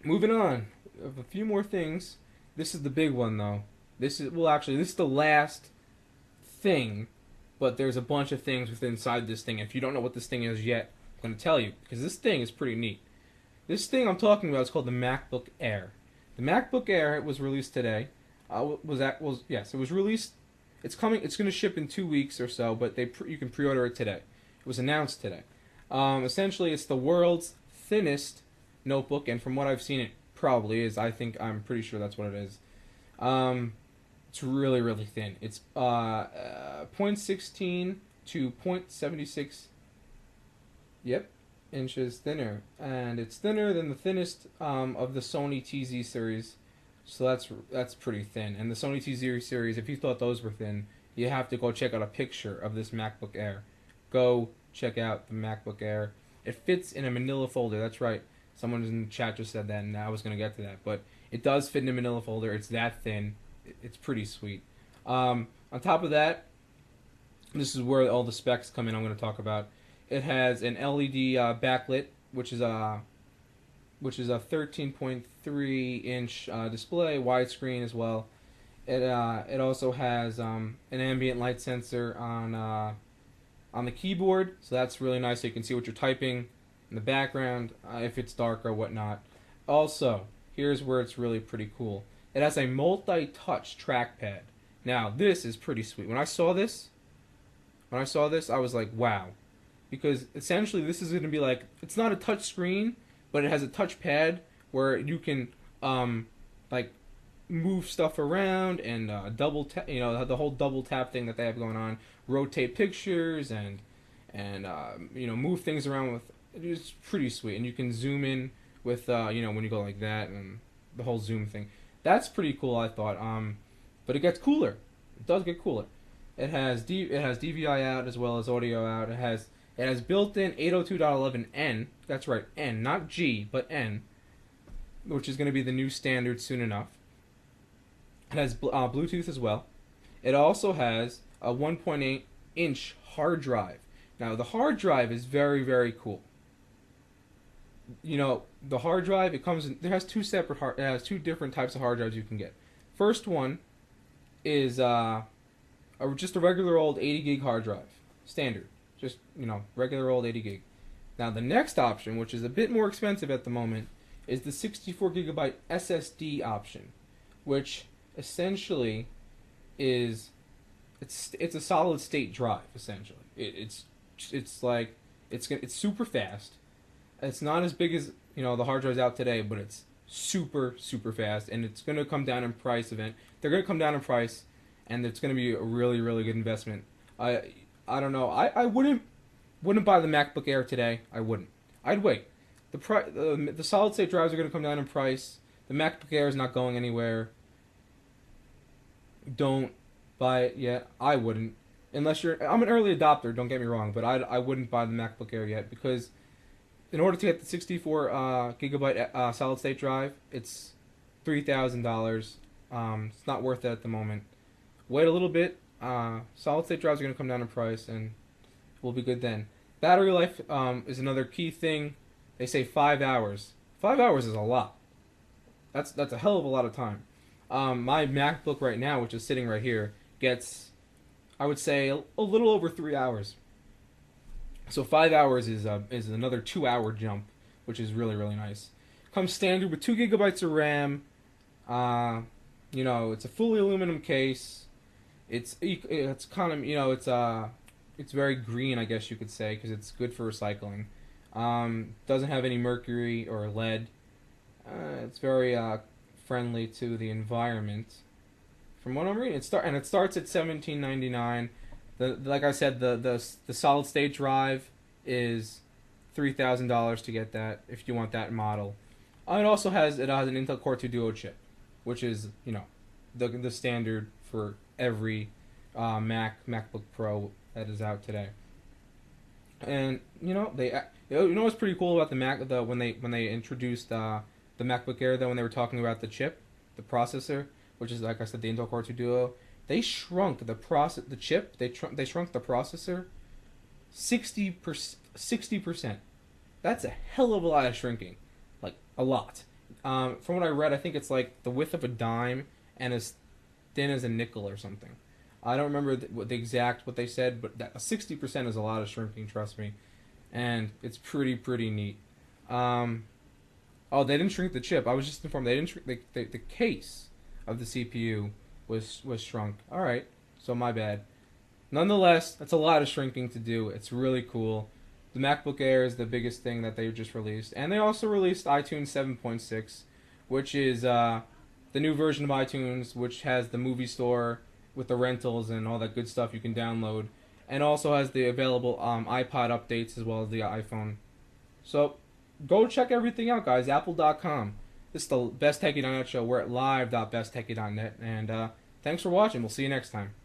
Moving on, we have a few more things. This is the big one though. This is the last thing, but there's a bunch of things within inside this thing. If you don't know what this thing is yet, I'm going to tell you because this thing is pretty neat. This thing I'm talking about is called the MacBook Air. The MacBook Air was released today. Yes, it was released. It's coming. It's going to ship in 2 weeks or so, but you can pre-order it today. It was announced today. Essentially, it's the world's thinnest notebook, and from what I've seen, it probably is. I'm pretty sure that's what it is. Um, it's really really thin. It's 0.16 to 0.76. Yep, inches thinner, and it's thinner than the thinnest of the Sony TZ series. So that's pretty thin. And the Sony TZ series, if you thought those were thin, you have to go check out a picture of this MacBook Air. Go check out the MacBook Air. It fits in a Manila folder. That's right. Someone in the chat just said that, and I was going to get to that. But it does fit in a Manila folder. It's that thin. It's pretty sweet. On top of that, this is where all the specs come in. I'm going to talk about. It has an LED backlit, which is a 13.3 inch display, widescreen as well. It also has an ambient light sensor on the keyboard, so that's really nice. So you can see what you're typing in the background if it's dark or whatnot. Also, here's where it's really pretty cool. It has a multi-touch trackpad. Now this is pretty sweet. When I saw this, I was like, wow, because essentially this is going to be like, it's not a touch screen, but it has a touchpad where you can like move stuff around and double tap, the whole double tap thing that they have going on, rotate pictures and move things around with. It's pretty sweet, and you can zoom in with when you go like that and the whole zoom thing. That's pretty cool, I thought. But it gets cooler. It does get cooler. It has DVI out as well as audio out. It has built-in 802.11n. That's right, N, not G, but N, which is going to be the new standard soon enough. It has Bluetooth as well. It also has a 1.8-inch hard drive. Now, the hard drive is very, very cool. The hard drive, it has it has two different types of hard drives you can get. First one is just a regular old 80 gig hard drive, standard. Just, regular old 80 gig. Now, the next option, which is a bit more expensive at the moment, is the 64 gigabyte SSD option, which essentially is it's a solid state drive. Essentially, it's super fast. It's not as big as the hard drives out today, but it's super super fast, and it's going to come down in price. They're going to come down in price, and it's going to be a really really good investment. I don't know. I wouldn't buy the MacBook Air today. I wouldn't. I'd wait. The solid state drives are going to come down in price. The MacBook Air is not going anywhere. Don't buy it yet. I wouldn't. I'm an early adopter. Don't get me wrong, but I wouldn't buy the MacBook Air yet because in order to get the 64 gigabyte solid state drive, it's $3,000. It's not worth it at the moment. Wait a little bit. Solid state drives are going to come down in price, and we'll be good then. Battery life is another key thing. They say 5 hours. 5 hours is a lot. That's a hell of a lot of time. My MacBook right now, which is sitting right here, gets, I would say, a little over 3 hours. So 5 hours is another 2 hour jump, which is really really nice. Comes standard with 2 gigabytes of RAM. It's a fully aluminum case. It's kind of it's very green, I guess you could say, because it's good for recycling. Doesn't have any mercury or lead. It's very friendly to the environment. From what I'm reading, it starts at $17.99. Like I said, the solid state drive is $3,000 to get that if you want that model. It has an Intel Core 2 Duo chip, which is the standard for every MacBook Pro that is out today. And what's pretty cool about when they introduced the MacBook Air, though, when they were talking about the chip, the processor, which is, like I said, the Intel Core 2 Duo, they shrunk the chip. They shrunk the processor 60%. That's a hell of a lot of shrinking, like a lot. From what I read, I think it's like the width of a dime and as thin as a nickel or something. I don't remember what they said, but 60% is a lot of shrinking. Trust me, and it's pretty neat. Um, oh, they didn't shrink the chip. I was just informed they didn't shrink the case of the CPU was shrunk. All right, so my bad. Nonetheless, that's a lot of shrinking to do. It's really cool. The MacBook Air is the biggest thing that they just released, and they also released iTunes 7.6, which is the new version of iTunes, which has the movie store with the rentals and all that good stuff you can download, and also has the available iPod updates as well as the iPhone. So go check everything out, guys. Apple.com. This is the Best Techie.net show. We're at live.besttechie.net, and thanks for watching. We'll see you next time.